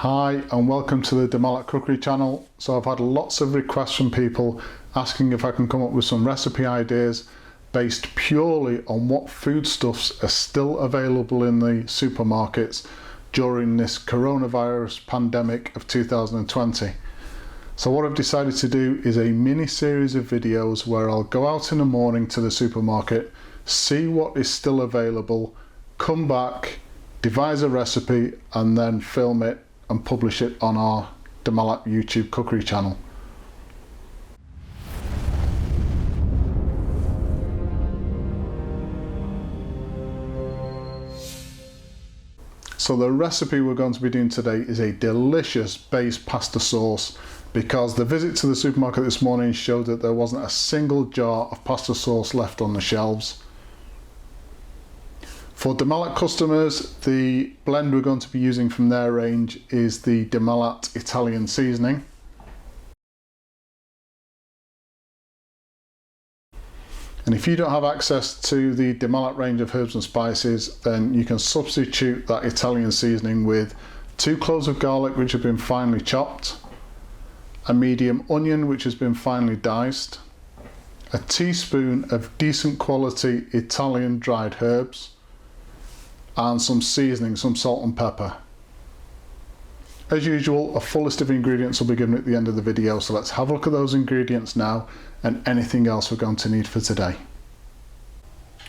Hi and welcome to the Malat cookery channel. So I've had lots of requests from people asking if I can come up with some recipe ideas based purely on what foodstuffs are still available in the supermarkets during this coronavirus pandemic of 2020. So what I've decided to do is a mini series of videos where I'll go out in the morning to the supermarket, see what is still available, come back, devise a recipe and then film it and publish it on our Malat YouTube cookery channel. So the recipe we're going to be doing today is a delicious base pasta sauce, because the visit to the supermarket this morning showed that there wasn't a single jar of pasta sauce left on the shelves. For Malat customers, the blend we're going to be using from their range is the Malat Italian seasoning. And if you don't have access to the Malat range of herbs and spices, then you can substitute that Italian seasoning with 2 cloves of garlic which have been finely chopped, a medium onion which has been finely diced, a teaspoon of decent quality Italian dried herbs, and some seasoning, some salt and pepper. As usual, a full list of ingredients will be given at the end of the video, so let's have a look at those ingredients now and anything else we're going to need for today.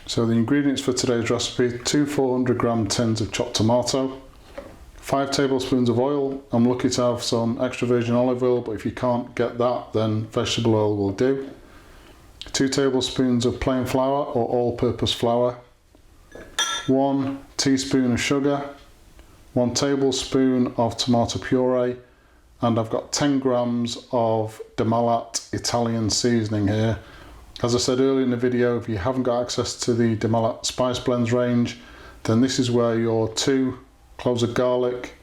So the ingredients for today's recipe: 2 400-gram tins of chopped tomato, 5 tablespoons of oil. I'm lucky to have some extra virgin olive oil, but if you can't get that, then vegetable oil will do. 2 tablespoons of plain flour or all-purpose flour, 1 teaspoon of sugar, 1 tablespoon of tomato puree, and I've got 10 grams of Malat Italian seasoning here. As I said earlier in the video, if you haven't got access to the Malat spice blends range, then this is where your 2 cloves of garlic,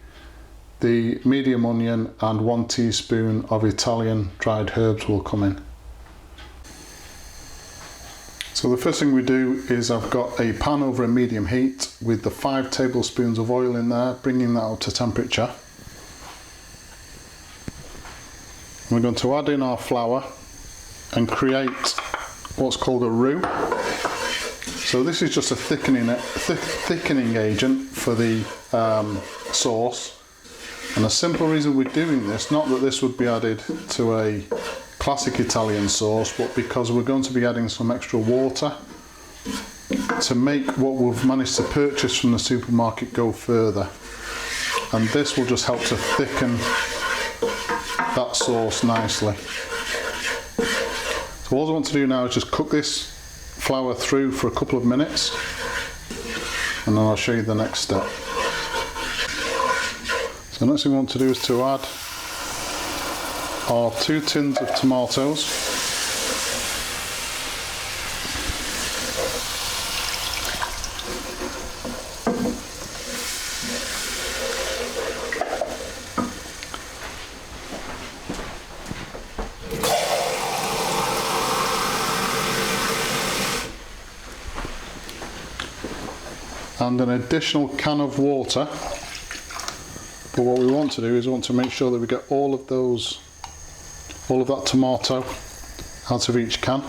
the medium onion and 1 teaspoon of Italian dried herbs will come in. So the first thing we do is I've got a pan over a medium heat with the 5 tablespoons of oil in there, bringing that up to temperature. We're going to add in our flour and create what's called a roux. So this is just a thickening agent for the sauce. And the simple reason we're doing this, not that this would be added to a classic Italian sauce, but because we're going to be adding some extra water to make what we've managed to purchase from the supermarket go further, and this will just help to thicken that sauce nicely. So all I want to do now is just cook this flour through for a couple of minutes, and then I'll show you the next step. So the next thing we want to do is to add our 2 tins of tomatoes, and an additional can of water. But what we want to do is we want to make sure that we get all of that tomato out of each can.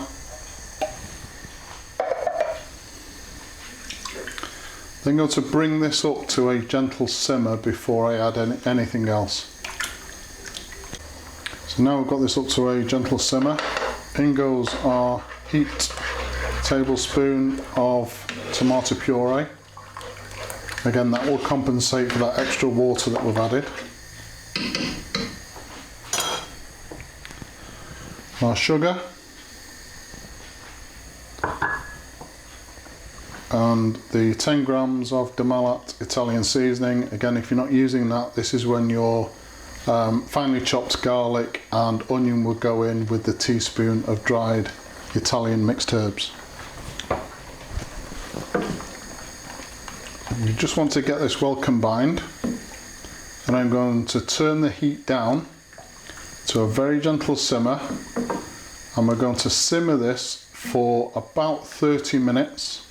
Then going to bring this up to a gentle simmer before I add anything else. So now we've got this up to a gentle simmer. In goes our heaped tablespoon of tomato puree. Again, that will compensate for that extra water that we've added. Our sugar, and the 10 grams of Malat Italian seasoning. Again, if you're not using that, this is when your finely chopped garlic and onion will go in with the teaspoon of dried Italian mixed herbs. You just want to get this well combined, and I'm going to turn the heat down to a very gentle simmer, and we're going to simmer this for about 30 minutes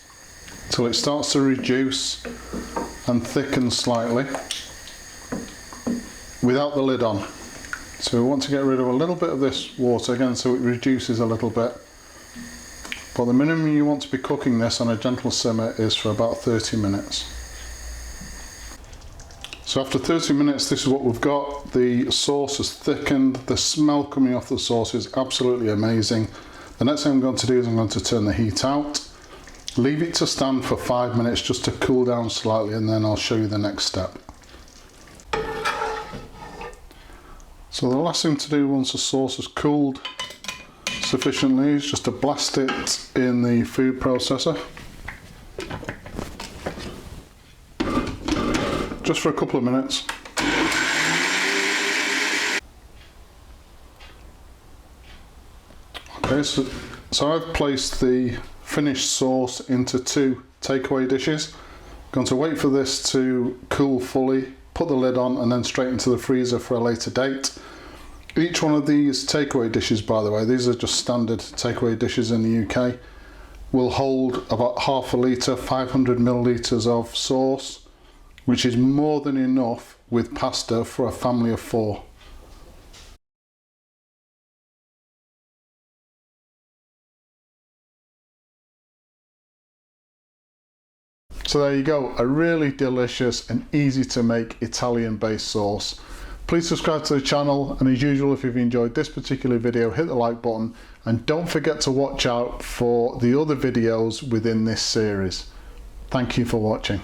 till it starts to reduce and thicken slightly. without the lid on. So we want to get rid of a little bit of this water again so it reduces a little bit. But the minimum you want to be cooking this on a gentle simmer is for about 30 minutes. So after 30 minutes, this is what we've got. The sauce has thickened. The smell coming off the sauce is absolutely amazing. The next thing I'm going to do is I'm going to turn the heat out, leave it to stand for 5 minutes just to cool down slightly, and then I'll show you the next step. So the last thing to do once the sauce has cooled sufficiently is just to blast it in the food processor. Just for a couple of minutes. Okay, so I've placed the finished sauce into 2 takeaway dishes. I'm going to wait for this to cool fully, put the lid on, and then straight into the freezer for a later date. Each one of these takeaway dishes, by the way, these are just standard takeaway dishes in the UK, will hold about half a litre, 500 millilitres of sauce, which is more than enough with pasta for a family of 4. So there you go, a really delicious and easy to make Italian based sauce. Please subscribe to the channel, and as usual, if you've enjoyed this particular video, hit the like button, and don't forget to watch out for the other videos within this series. Thank you for watching.